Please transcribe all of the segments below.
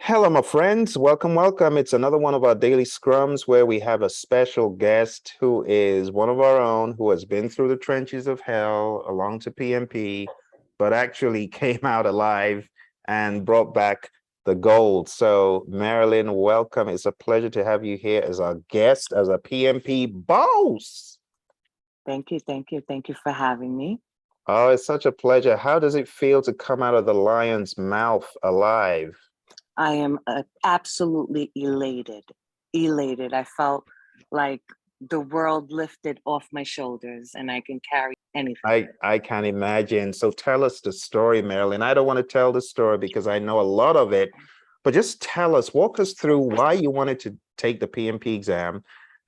Hello, my friends. Welcome, welcome. It's another one of our daily scrums where we have a special guest who is one of our own, who has been through the trenches of hell along to PMP, but actually came out alive and brought back the gold. So, Marilyn, welcome. It's a pleasure to have you here as our guest, as a PMP boss. Thank you, thank you, thank you for having me. Oh, it's such a pleasure. How does it feel to come out of the lion's mouth alive? I am absolutely elated, elated. I felt like the world lifted off my shoulders and I can carry anything. I can imagine. So tell us the story, Marilyn. I don't want to tell the story because I know a lot of it, but just tell us, walk us through why you wanted to take the PMP exam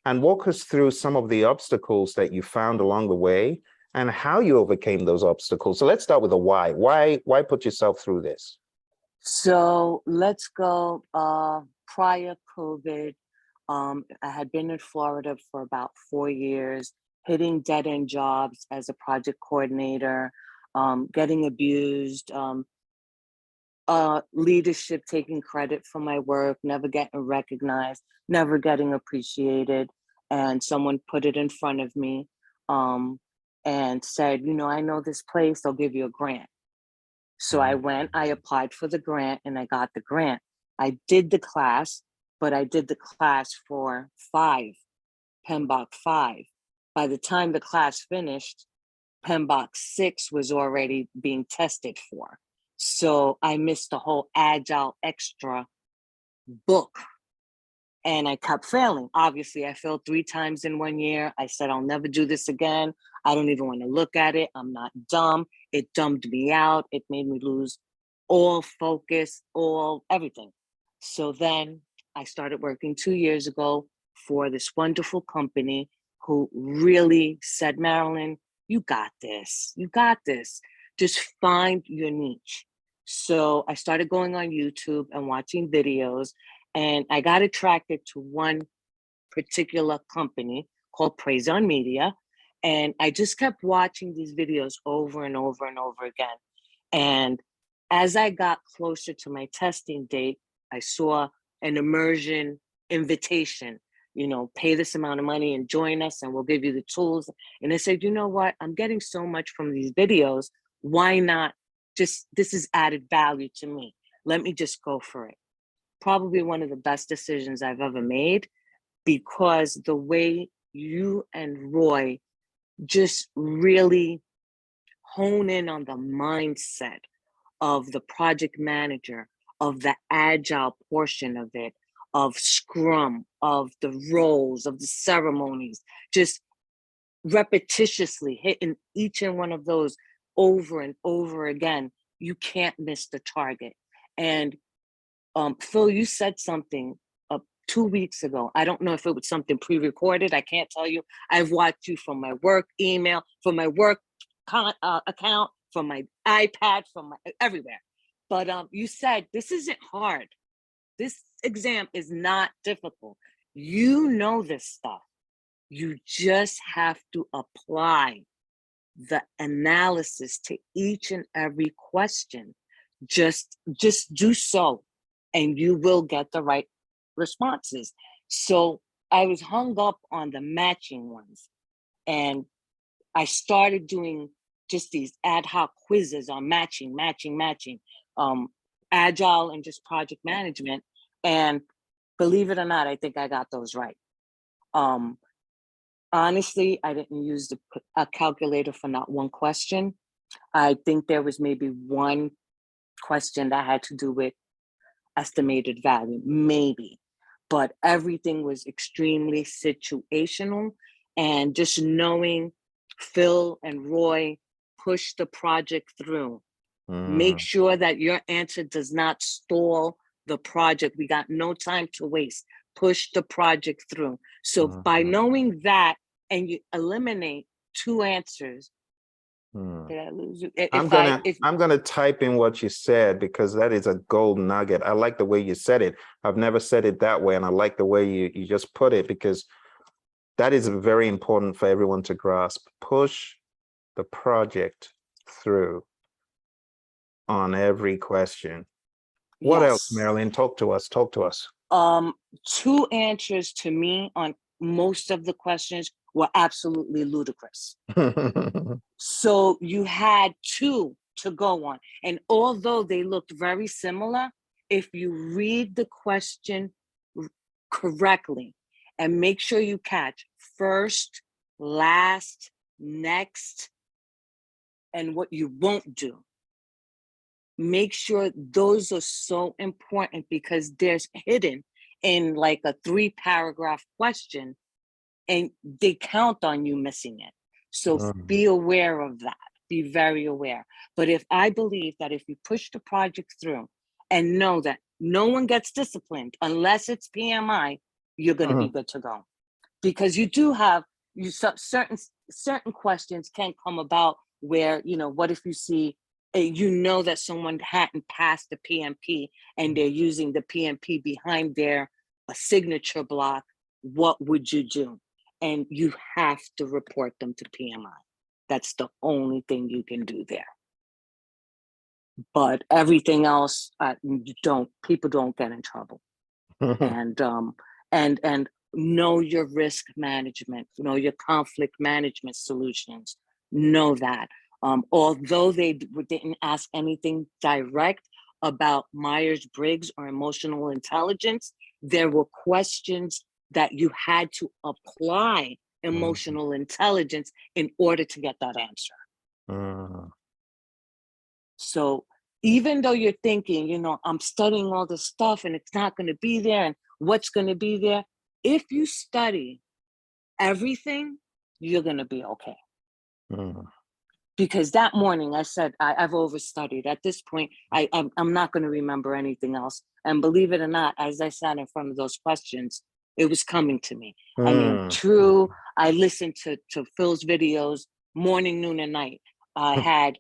and walk us through some of the obstacles that you found along the way and how you overcame those obstacles. So let's start with the why. Why put yourself through this? So let's go prior COVID. I had been in Florida for about 4 years, hitting dead-end jobs as a project coordinator, getting abused, leadership taking credit for my work, never getting recognized, never getting appreciated. And someone put it in front of me and said, I know this place, they'll give you a grant. So I went, I applied for the grant and I got the grant. I did the class, but I did the class for Penbook 5. By the time the class finished, Penbook 6 was already being tested for. So I missed the whole Agile extra book and I kept failing. Obviously, I failed 3 times in 1 year. I said, I'll never do this again. I don't even want to look at it. I'm not dumb. It dumbed me out. It made me lose all focus, all everything. So then I started working 2 years ago for this wonderful company who really said, Marilyn, you got this. You got this. Just find your niche. So I started going on YouTube and watching videos, and I got attracted to one particular company called Praizion Media. And I just kept watching these videos over and over and over again. And as I got closer to my testing date, I saw an immersion invitation, pay this amount of money and join us and we'll give you the tools. And I said, you know what? I'm getting so much from these videos. Why not this is added value to me. Let me just go for it. Probably one of the best decisions I've ever made, because the way you and Roy just really hone in on the mindset of the project manager, of the agile portion of it, of Scrum, of the roles, of the ceremonies, just repetitiously hitting each and one of those over and over again, you can't miss the target. And Phil, you said something 2 weeks ago. I don't know if it was something pre-recorded. I can't tell you. I've watched you from my work email, from my work account, from my iPad, from my everywhere. But you said this isn't hard. This exam is not difficult. You know this stuff. You just have to apply the analysis to each and every question. Just do so, and you will get the right responses. So I was hung up on the matching ones, and I started doing just these ad hoc quizzes on matching, agile and just project management. And believe it or not, I think I got those right. Honestly, I didn't use a calculator for not one question. I think there was maybe one question that had to do with estimated value, maybe, but everything was extremely situational. And just knowing Phil and Roy push the project through. Make sure that your answer does not stall the project. We got no time to waste. Push the project through. So by knowing that, and you eliminate 2 answers. Did I lose you? I'm gonna type in what you said because that is a gold nugget. I like the way you said it. I've never said it that way, and I like the way you just put it, because that is very important for everyone to grasp. Push the project through on every question. What else, Yes. Marilyn? Talk to us. Talk to us. Two answers to me on most of the questions were absolutely ludicrous. So you had two to go on. And although they looked very similar, if you read the question correctly and make sure you catch first, last, next, and what you won't do, make sure those are so important because there's hidden in like a 3-paragraph question and they count on you missing it. So be aware of that. Be very aware. But I believe that if you push the project through and know that no one gets disciplined unless it's PMI, you're going to be good to go. Because you do have certain questions can come about where, what if you see, that someone hadn't passed the PMP and they're using the PMP behind their signature block, what would you do? And you have to report them to PMI. That's the only thing you can do there. But everything else, people don't get in trouble. And know your risk management, know your conflict management solutions, know that. Although they didn't ask anything direct about Myers-Briggs or emotional intelligence, there were questions that you had to apply emotional intelligence in order to get that answer. So even though you're thinking, I'm studying all this stuff and it's not going to be there and what's going to be there, if you study everything, you're going to be okay. Because that morning I said, I've overstudied. At this point, I'm not going to remember anything else. And believe it or not, as I sat in front of those questions, it was coming to me. I mean, true, I listened to Phil's videos morning, noon, and night. I had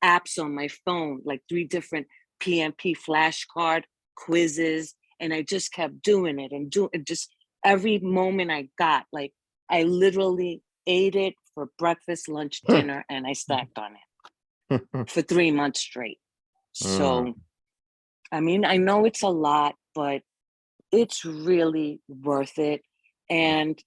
apps on my phone, like 3 different PMP flashcard quizzes, and I just kept doing it and just every moment I got, like I literally ate it for breakfast, lunch, dinner, and I stacked on it for 3 months straight. So, I mean, I know it's a lot, but it's really worth it. And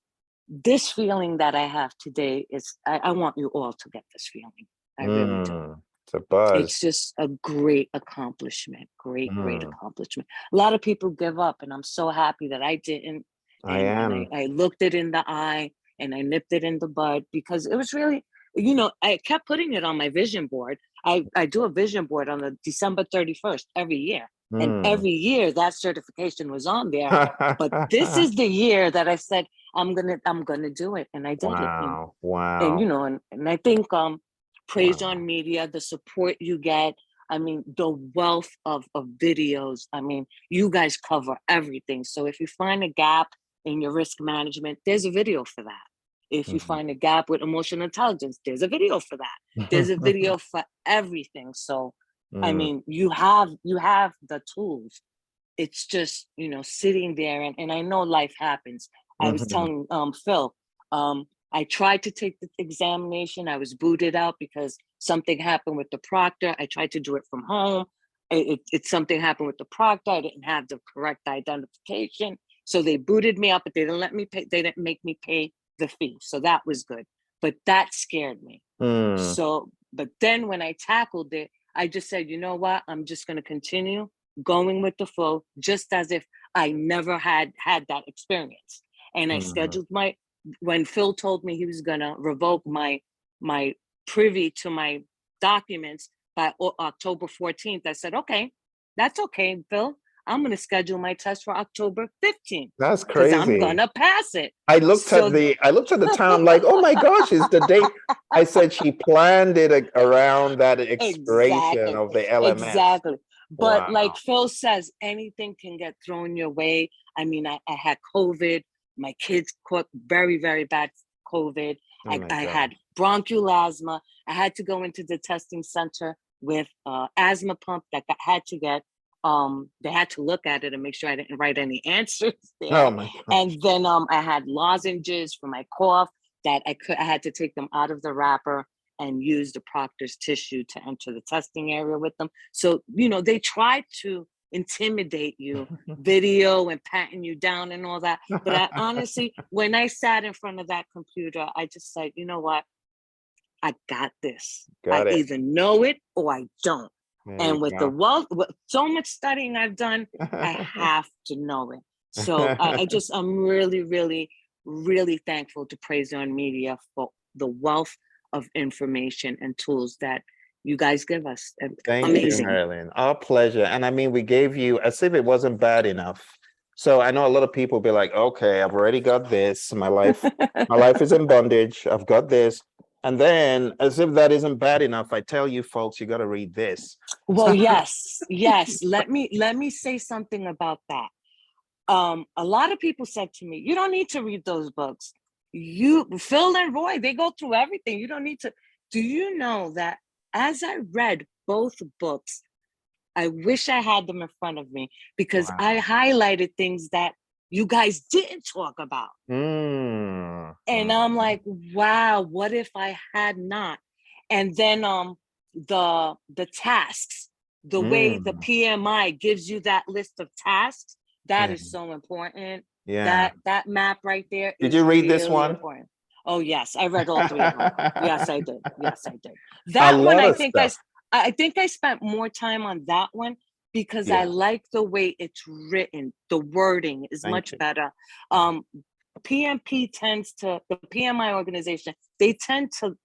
this feeling that I have today is, I want you all to get this feeling. I really do. It's a buzz. It's just a great accomplishment. Great accomplishment. A lot of people give up, and I'm so happy that I didn't. And I looked it in the eye and I nipped it in the bud because it was really, I kept putting it on my vision board. I do a vision board on the December 31st every year. And every year that certification was on there. But this is the year that I said, I'm gonna do it. And I did it. Wow. And I think Praizion Media, the support you get, I mean, the wealth of videos, I mean, you guys cover everything. So if you find a gap in your risk management, there's a video for that. If you find a gap with emotional intelligence, there's a video for that. There's a video for everything. So, I mean, you have the tools. It's just, sitting there and I know life happens. I was telling Phil, I tried to take the examination. I was booted out because something happened with the proctor. I tried to do it from home. Something happened with the proctor. I didn't have the correct identification. So they booted me out, but they didn't let me pay. They didn't make me pay the fee. So that was good. But that scared me. So, but then when I tackled it, I just said, you know what? I'm just going to continue going with the flow, just as if I never had that experience. And I scheduled when Phil told me he was going to revoke my privy to my documents by October 14th, I said, okay, that's okay, Phil. I'm going to schedule my test for October 15th. That's because I'm crazy. going to pass it. I looked at the time. I'm like, oh my gosh, it's the date. I said she planned it around that expiration of the LMS. Exactly. But like Phil says, anything can get thrown your way. I mean, I had COVID. My kids caught very, very bad COVID. I had bronchial asthma. I had to go into the testing center with asthma pump that had to get. They had to look at it and make sure I didn't write any answers there. Oh my gosh. And then I had lozenges for my cough that I had to take them out of the wrapper and use the proctor's tissue to enter the testing area with them. So, they tried to intimidate you, video and patting you down and all that. But I honestly, when I sat in front of that computer, I just said, you know what? I got this. I Got it. either know it or I don't. There And you with go. with so much studying I've done, I have to know it. So I'm really, really, really thankful to Praizion Media for the wealth of information and tools that you guys give us. Thank you, Amazing. Marilyn. Our pleasure. And I mean, we gave you as if it wasn't bad enough. So I know a lot of people be like, okay, I've already got this. My life is in bondage. I've got this. And then as if that isn't bad enough, I tell you folks, you got to read this. Well, yes. Let me say something about that. A lot of people said to me, you don't need to read those books. Phil and Roy, they go through everything. You don't need to. Do you know that as I read both books, I wish I had them in front of me because I highlighted things that you guys didn't talk about. And I'm like, wow, what if I had not? And then the tasks, the way the PMI gives you that list of tasks, that is so important. Yeah. That map right there. Did you read this one? Important. Oh yes, I read all 3 of them. Yes, I did. Yes, I did. A That one, lot I of think stuff. I think I spent more time on that one because I like the way it's written. The wording is much better. PMP the PMI organization, they tend to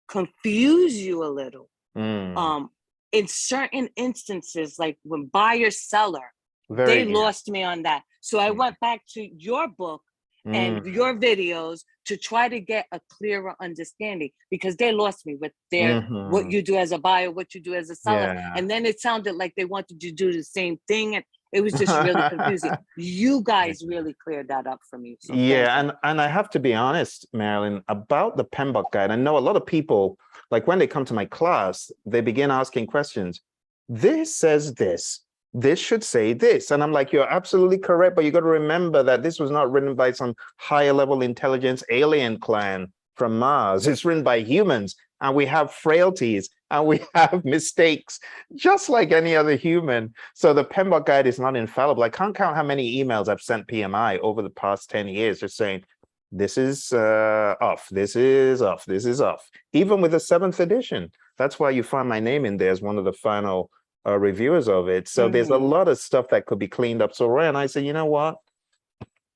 confuse you a little. In certain instances, like when buyer seller, they lost me on that. So I went back to your book and your videos to try to get a clearer understanding because they lost me with their what you do as a buyer, what you do as a seller. And then it sounded like they wanted you to do the same thing. And it was just really confusing. You guys really cleared that up for me. So and I have to be honest, Marilyn, about the Penbook guide. I know a lot of people, like when they come to my class, they begin asking questions. This says this. This should say this. And I'm like, you're absolutely correct, but you got to remember that this was not written by some higher level intelligence alien clan from Mars. It's written by humans, and we have frailties and we have mistakes just like any other human. So the Penbook guide is not infallible. I can't count how many emails I've sent PMI over the past 10 years just saying, this is off, this is off, this is off. Even with the 7th edition. That's why you find my name in there as one of the final reviewers of it. So there's a lot of stuff that could be cleaned up. So Roy and I said, you know what?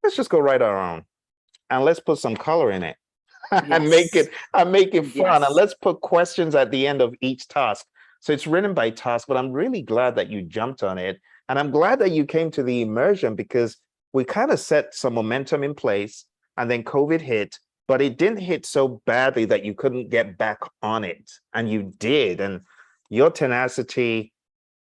Let's just go write our own and let's put some color in it. And make it fun. And let's put questions at the end of each task. So it's written by task, but I'm really glad that you jumped on it. And I'm glad that you came to the immersion because we kind of set some momentum in place and then COVID hit, but it didn't hit so badly that you couldn't get back on it. And you did. And your tenacity,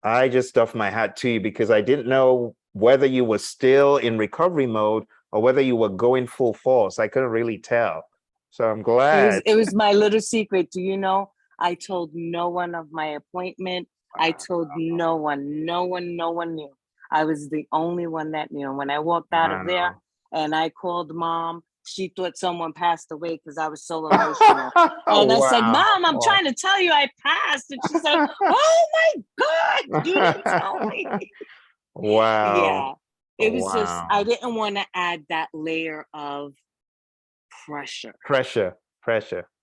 I just doffed my hat to you because I didn't know whether you were still in recovery mode or whether you were going full force. I couldn't really tell. So I'm glad. It was my little secret. Do you know? I told no one of my appointment. I told no one knew. I was the only one that knew. When I walked out of there and I called Mom, she thought someone passed away because I was so emotional. And I said, Mom, I'm trying to tell you I passed. And she said, oh my God, you didn't tell me. Wow. Yeah. It was just, I didn't want to add that layer of pressure.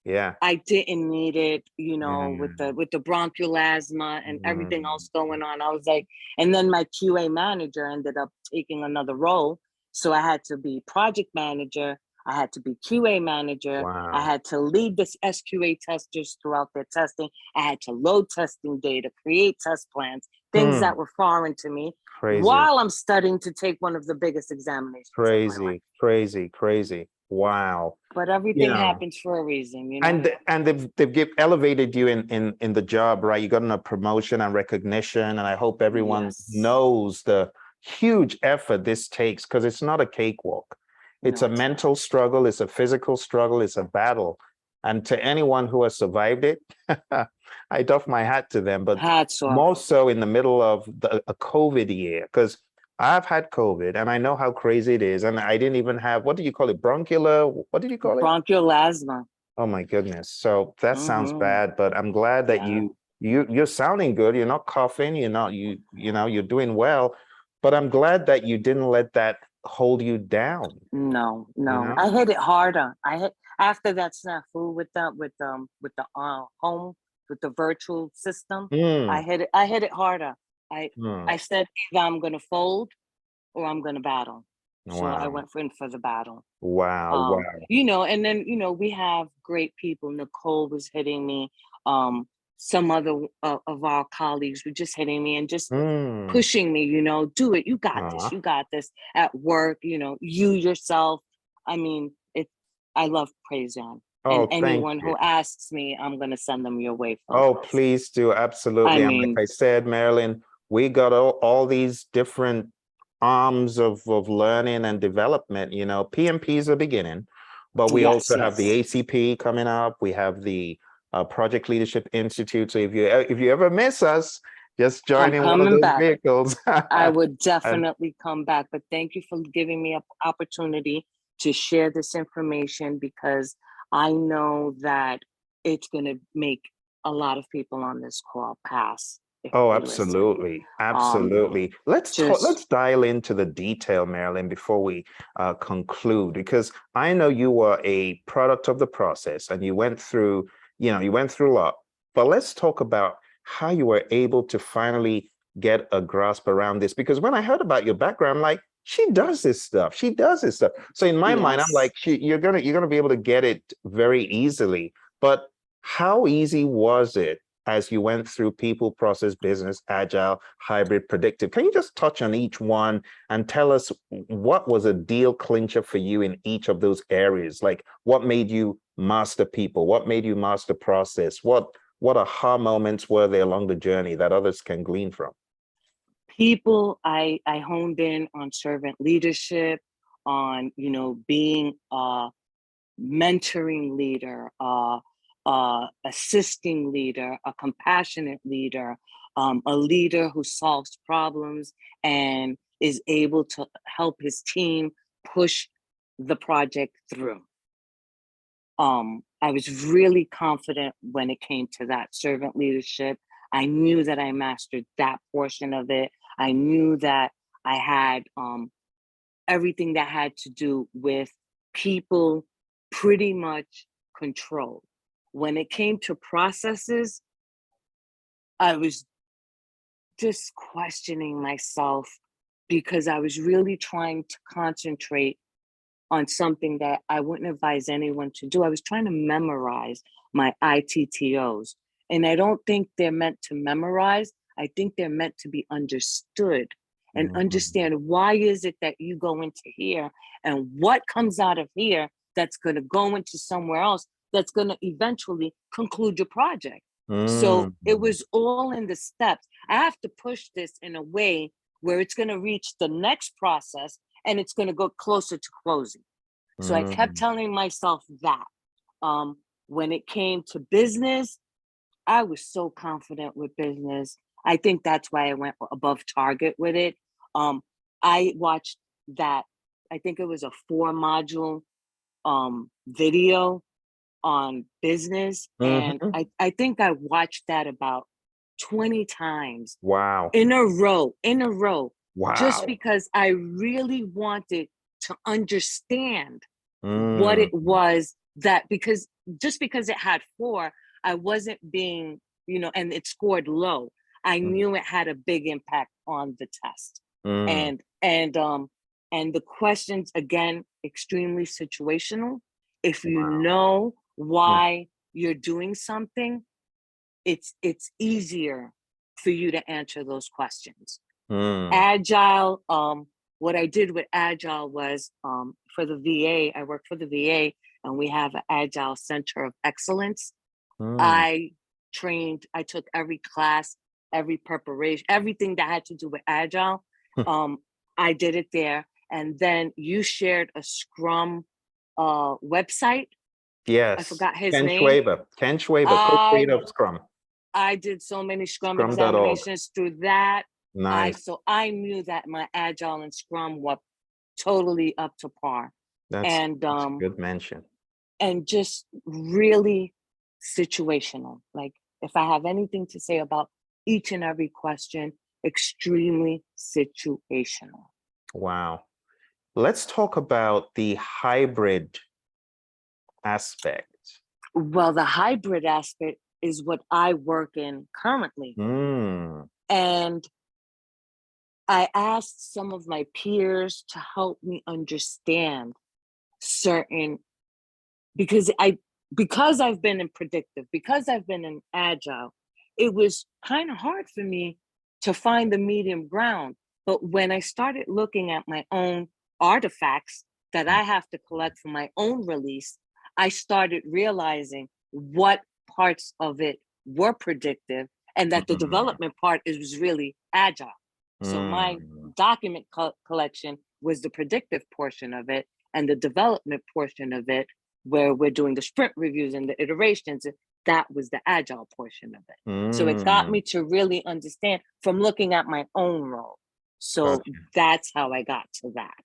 Yeah. I didn't need it, you know, with the bronchial asthma and everything else going on. I was like, and then my QA manager ended up taking another role. So I had to be project manager. I had to be QA manager. I had to lead the SQA testers throughout their testing. I had to load testing data, create test plans, things that were foreign to me while I'm studying to take one of the biggest examinations. Crazy. Wow. But everything happens for a reason, you know. And they've elevated you in the job, right? You got a promotion and recognition, and I hope everyone knows the huge effort this takes because it's not a cakewalk. It's a mental struggle, it's a physical struggle, it's a battle. And to anyone who has survived it, I doff my hat to them, but more so in the middle of a COVID year, because I've had COVID and I know how crazy it is. And I didn't even have, what do you call it? What did you call it? Bronchial asthma. Oh my goodness. So that sounds bad, but I'm glad that you're sounding good. You're not coughing. You're not you're doing well. But I'm glad that you didn't let that hold you down. No, You no. know. I hit it harder. I hit after that snafu with the home with the virtual system. Mm, I hit it harder. I mm. I said either I'm gonna fold or I'm gonna battle. So I Wow. went for the battle. Wow. Wow. And then we have great people. Nicole was hitting me. Some other of our colleagues were just hitting me and just Mm. pushing me. Do it. You got this. Aw. You got this. At work, you yourself. I mean, I love Praizion, and Oh, thank anyone you. who asks me, I'm gonna send them your way for Oh, advice. please do. I Absolutely. And like mean, I said, Marilyn, we got all these different arms of learning and development. PMP is a beginning, but we yes, also have the yes. ACP coming up. We have the Project Leadership Institute. So if you ever miss us, just I'm join in one of coming those back. vehicles. I would And definitely come back, but thank you for giving me an opportunity to share this information because I know that it's going to make a lot of people on this call pass if oh, they listen. absolutely. Um, Absolutely. Let's talk, just let's dial into the detail, Marilyn, before we conclude, because I know you were a product of the process and you went through a lot. But let's talk about how you were able to finally get a grasp around this. Because when I heard about your background, I'm like, she does this stuff. She does this stuff. So in my mind, I'm yes. like, you're gonna be able to get it very easily. But how easy was it as you went through people, process, business, agile, hybrid, predictive? Can you just touch on each one and tell us what was a deal clincher for you in each of those areas? Like what made you master people? What made you master process? What aha moments were there along the journey that others can glean from? People, I honed in on servant leadership, on, being mentoring leader, assisting leader, a compassionate leader, a leader who solves problems and is able to help his team push the project through. I was really confident when it came to that servant leadership. I knew that I mastered that portion of it. I knew that I had everything that had to do with people pretty much controlled. When it came to processes, I was just questioning myself because I was really trying to concentrate on something that I wouldn't advise anyone to do. I was trying to memorize my ITTOs. And I don't think they're meant to memorize. I think they're meant to be understood and Mhm. understand why is it that you go into here and what comes out of here that's going to go into somewhere else that's going to eventually conclude your project. So it Mhm. was all in the steps. I have to push this in a way where it's going to reach the next process and it's going to go closer to closing. So I kept Mhm. telling myself that. Um, when it came to business, I was so confident with business. I think that's why I went above target with it. Um, I watched that, I think it was a 4 module video on business. And Mhm. I think I watched that about 20 times Wow. in a row, just Wow. because I really wanted to understand what Mm. it was that because just because it had 4, I wasn't being, and it scored low. I Mm. knew it had a big impact on the test. Mm. And the questions again extremely situational. If you Wow. know Mm. why you're doing something, it's easier for you to answer those questions. Mm. Agile, what I did with Agile was for the VA, I work for the VA and we have an Agile Center of Excellence. Mm. I took every class, every preparation, everything that had to do with Agile. Um, I did it there. And then you shared a Scrum website. I Yes. forgot his Ken name. Schwaber. Ken Schwaber, I co-creator of Scrum. I did so many Scrum Scrum.org. examinations through that. Nice. So I knew that my Agile and Scrum were totally up to par, That's and that's a good mention. just really situational. Like If I have anything to say about each and every question, extremely situational. Wow. Let's talk about the hybrid aspect. Well, the hybrid aspect is what I work in currently. Mm. And I asked some of my peers to help me understand certain, because I've been in predictive, because I've been in agile, it was kind of hard for me to find the medium ground. But when I started looking at my own artifacts that I have to collect for my own release, I started realizing what parts of it were predictive and that the development part was really agile. So my document collection was the predictive portion of it, and the development portion of it, where we're doing the sprint reviews and the iterations, that was the agile portion of it. So it got me to really understand from looking at my own role. So Gotcha. that's how I got to that.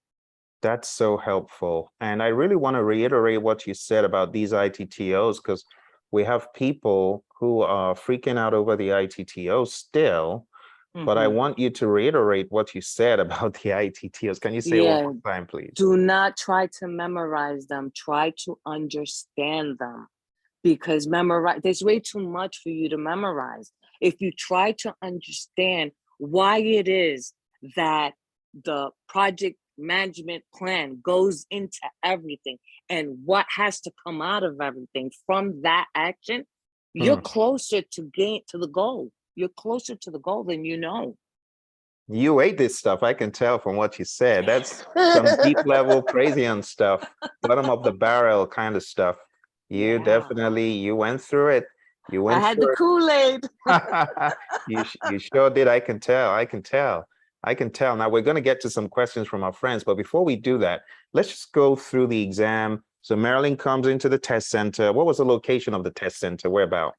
That's so helpful. And I really want to reiterate what you said about these ITTOs, because we have people who are freaking out over the ITTO still, but I want you to reiterate what you said about the ITTOs. Can you say it one more time, please? Do not try to memorize them. Try to understand them, because there's way too much for you to memorize. If you try to understand why it is that the project management plan goes into everything and what has to come out of everything from that action, you're closer to the goal. You're closer to the goal than you know. You ate this stuff, I can tell from what you said. That's some deep level Praizion stuff, bottom of the barrel kind of stuff. You definitely, you went through it. You I went had the through Kool-Aid. it. You sure did. I can tell. I can tell. I can tell. Now we're going to get to some questions from our friends, but before we do that, let's just go through the exam. So Marilyn comes into the test center. What was the location of the test center? Where about?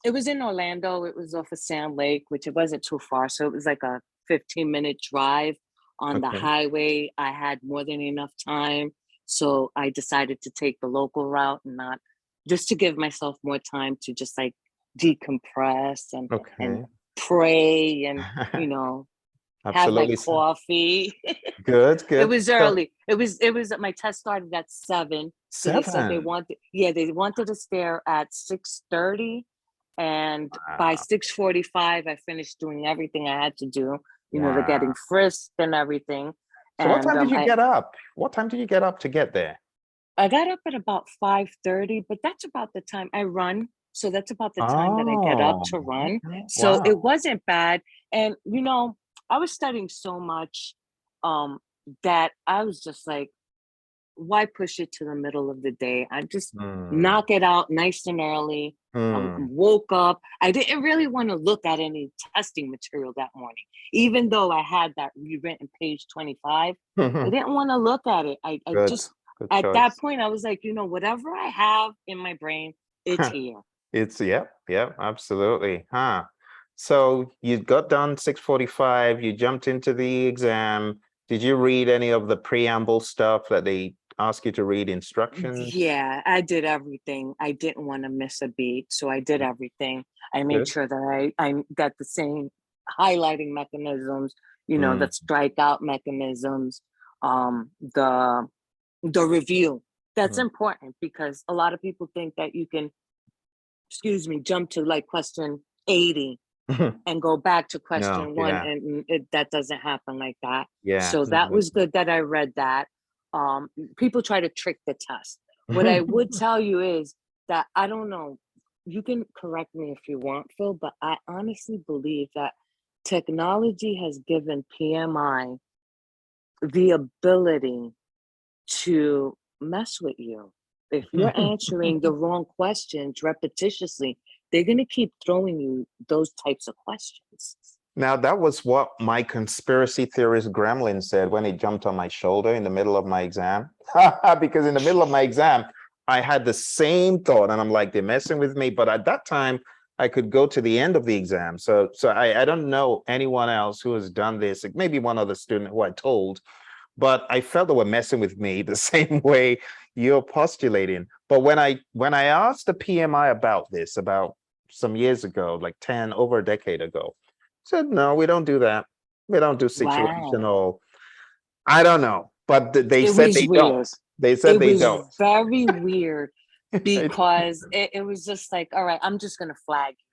It was in Orlando. It was off of Sand Lake, which it wasn't too far. So it was like a 15-minute drive on the highway. I had more than enough time. So I decided to take the local route, and not just to give myself more time to just like decompress and pray and, you know, have my Absolutely. coffee. Good, It good. was So, early. It was my test started at 7. So they said they 7. wanted to stare at 6:30. And by Wow. 6:45, I finished doing everything I had to do, you know, the Wow. getting frisked and everything. So what And time did you get up? What time did you get up to get there? I got up at about 5:30, but that's about the time I run. So that's about the time that I get up Oh, to run. okay. So Wow. it wasn't bad. And, you know, I was studying so much um, that I was just like, why push it to the middle of the day? I just Hmm. knock it out nice and early. Hmm. Woke up. I didn't really want to look at any testing material that morning, even though I had that rewritten page 25. I didn't want to look at it. I Good, just, good at that choice. point, I was like, you know, whatever I have in my brain, it's here. It's yep, absolutely. Huh. So you got done 6:45, you jumped into the exam. Did you read any of the preamble stuff that they ask you to read instructions? Yeah, I did everything. I didn't want to miss a beat, so I did everything. I made Good. sure that I got the same highlighting mechanisms, you know, the Mm. strikeout mechanisms, the review. That's Mhm. important because a lot of people think that you can, excuse me, jump to like question 80 and go back to No, question 1, yeah, and that doesn't happen like that. yeah. So that No, was good that I read that. People try to trick the test. What I would tell you is that, I don't know, you can correct me if you want, Phil, but I honestly believe that technology has given PMI the ability to mess with you. If you're answering the wrong questions repetitiously, they're going to keep throwing you those types of questions. Now, that was what my conspiracy theorist gremlin said when he jumped on my shoulder in the middle of my exam. Because in the middle of my exam, I had the same thought, and I'm like, they're messing with me. But at that time, I could go to the end of the exam. So I don't know anyone else who has done this, maybe one other student who I told, but I felt they were messing with me the same way you're postulating. But when I asked the PMI about this, about some years ago, like 10, over a decade ago. Said, no, we don't do that. We don't do Wow. situational. I don't know, but they It said was they don't. weird. They said It they was don't. very weird It's- because it was just like, all right, I'm just gonna flag you.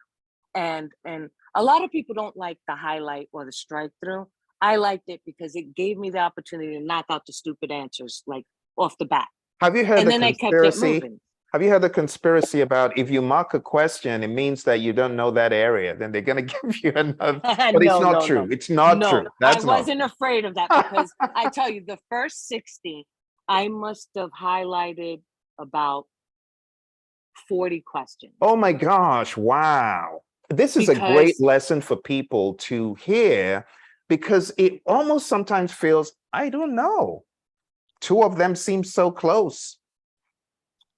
And a lot of people don't like the highlight or the strike through. I liked it because it gave me the opportunity to knock out the stupid answers like off the bat. Have you heard And the then I kept it conspiracy? moving. Have you heard the conspiracy about if you mark a question, it means that you don't know that area, then they're going to give you another, but it's No, not no, no, true. It's not no. true. I That's not wasn't afraid of that because I tell you, the first 60, I must have highlighted about 40 questions Oh my gosh, wow. This is a great because, lesson for people to hear because it almost sometimes feels, I don't know. Two of them seem so close.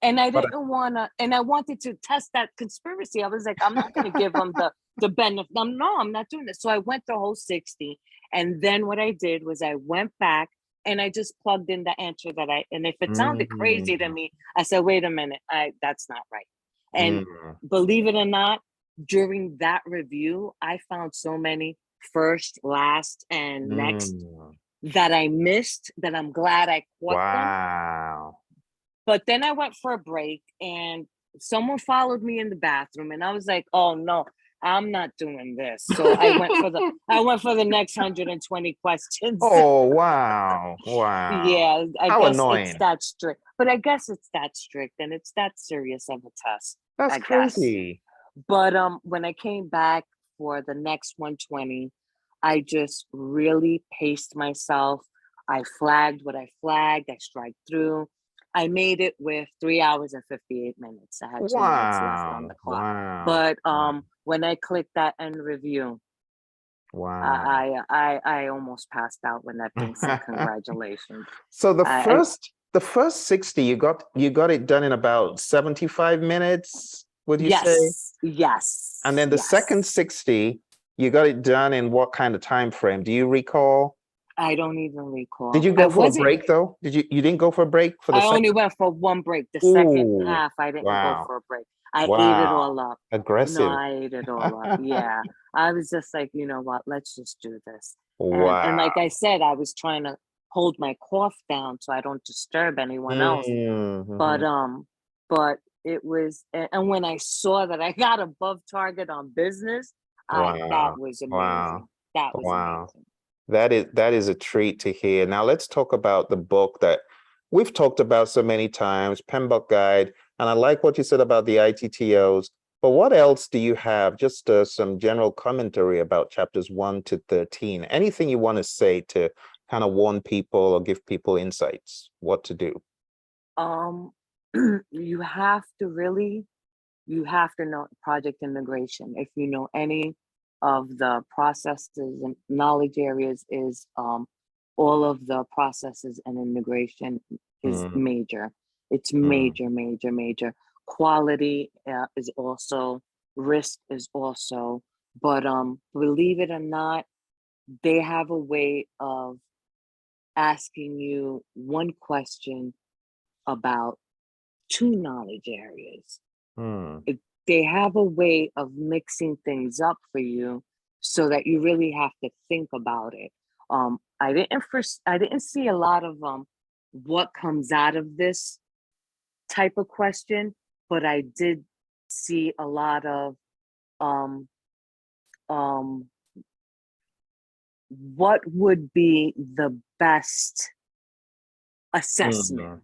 and I But didn't want to, and I wanted to test that conspiracy. I was like, I'm not going to give them the benefit. No, I'm not doing this. So I went the whole 60. And then what I did was I went back and I just plugged in the answer and if it sounded crazy to mm, me, I said, wait a minute, that's not right. And mm, believe it or not, during that review, I found so many first, last, and next mm. that I missed that I'm glad I caught them. Wow. But then I went for a break and someone followed me in the bathroom and I was like, oh no, I'm not doing this. So I went for the next 120 questions. Oh, wow. Wow. Yeah, I How guess it's annoying. that strict. But I guess it's that strict and it's that serious of a test, That's I guess. crazy. But when I came back for the next 120, I just really paced myself. I flagged what I flagged, I strike through. I made it with 3 hours and 58 minutes. I had 2 minutes left on the Wow. clock. Wow. But Wow. when I clicked that end review, Wow. I almost passed out when that thing said congratulations. So I the first 60, you got it done in about 75 minutes, would you say? yes, And yes, then the second yes. 60, you got it done in what kind of time frame? Do you recall? I don't even Did recall. you I go for a wasn't break though? You didn't go for a break for the I only second? went for one break. The second Ooh, half, I didn't go wow. for a break. I ate it Wow. all up. No, Aggressive. I ate it all up. Yeah. I was just like, you know what? Let's just do this. And Wow. like I said, I was trying to hold my cough down so I don't disturb anyone else. But Mhm. but it was and when I saw that I got above target on business, I that Wow. was Wow. amazing. That was Wow. amazing. That is a treat to hear. Now let's talk about the book that we've talked about so many times, Penbook Guide, and I like what you said about the ITTOs. But what else do you have? Just some general commentary about chapters 1 to 13. Anything you want to say to kind of warn people or give people insights, what to do? Um you have to really you have to know project integration. If you know any of the processes and knowledge areas, is all of the processes and integration is Mm, major. It's mm, major, major, major. Quality is also, risk is also, but believe it or not, they have a way of asking you one question about two knowledge areas. mm, it, they have a way of mixing things up for you so that you really have to think about it. I didn't see a lot of what comes out of this type of question, but I did see a lot of um um what would be the best assessment, mm,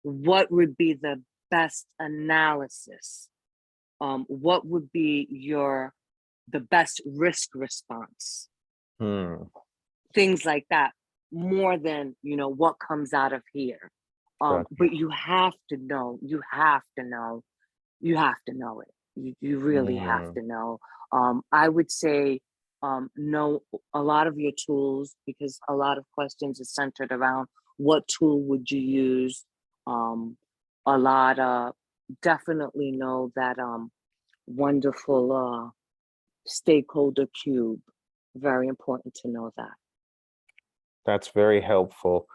what would be the best analysis, what would be the best risk response, mm. things like that, more than what comes out of here. Gotcha. But you have to know, you have to know it. You really have Mm, to know. I would say know a lot of your tools, because a lot of questions are centered around what tool would you use. A lot definitely know that wonderful stakeholder cube. Very important to know that. that's very helpful.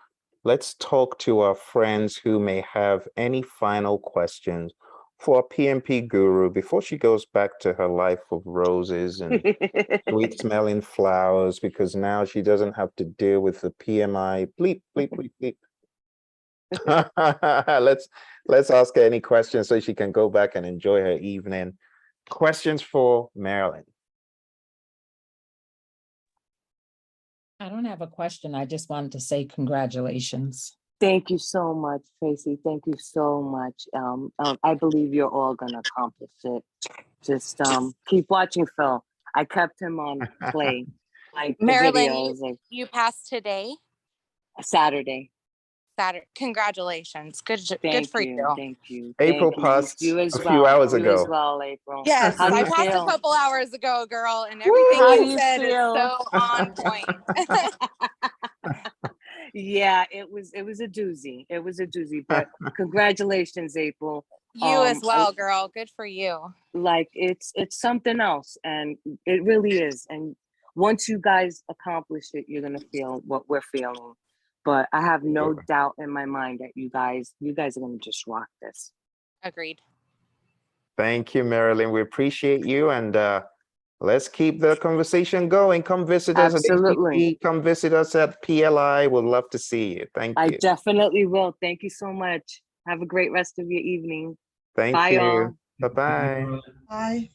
Let's talk to our friends who may have any final questions. for a PMP guru before she goes back to her life of roses and sweet smelling flowers, because now she doesn't have to deal with the PMI bleep, bleep, bleep, bleep. let's ask her any questions so she can go back and enjoy her evening. Questions for Marilyn? I don't have a question. I just wanted to say congratulations. Thank you so much, Tracy. Thank you so much. I believe you're all gonna accomplish it. Just keep watching Phil. I kept him on play, like the Marilyn, videos, like you passed today, Saturday. Saturday. Congratulations. Good Thank for you. you. Thank you. April Thank you. passed You as a well. few hours You as ago. well, April. Yes, How do I you passed a feel? couple hours ago, girl, and How everything do you you said is feel? so on point. Yeah, it was a doozy. It was a doozy, but congratulations, April. You as well, girl. Good for you. Like it's something else, and it really is. And once you guys accomplish it, you're gonna feel what we're feeling. But I have no doubt in my mind that you guys are gonna just rock this. Agreed. Thank you, Marilyn. We appreciate you, and let's keep the conversation going. Come visit us at Absolutely. ACP. Come visit us at PLI. We'd love to see you. Thank I you. definitely will. Thank you so much. Have a great rest of your evening. Thank Bye, you. all. Bye-bye. Bye.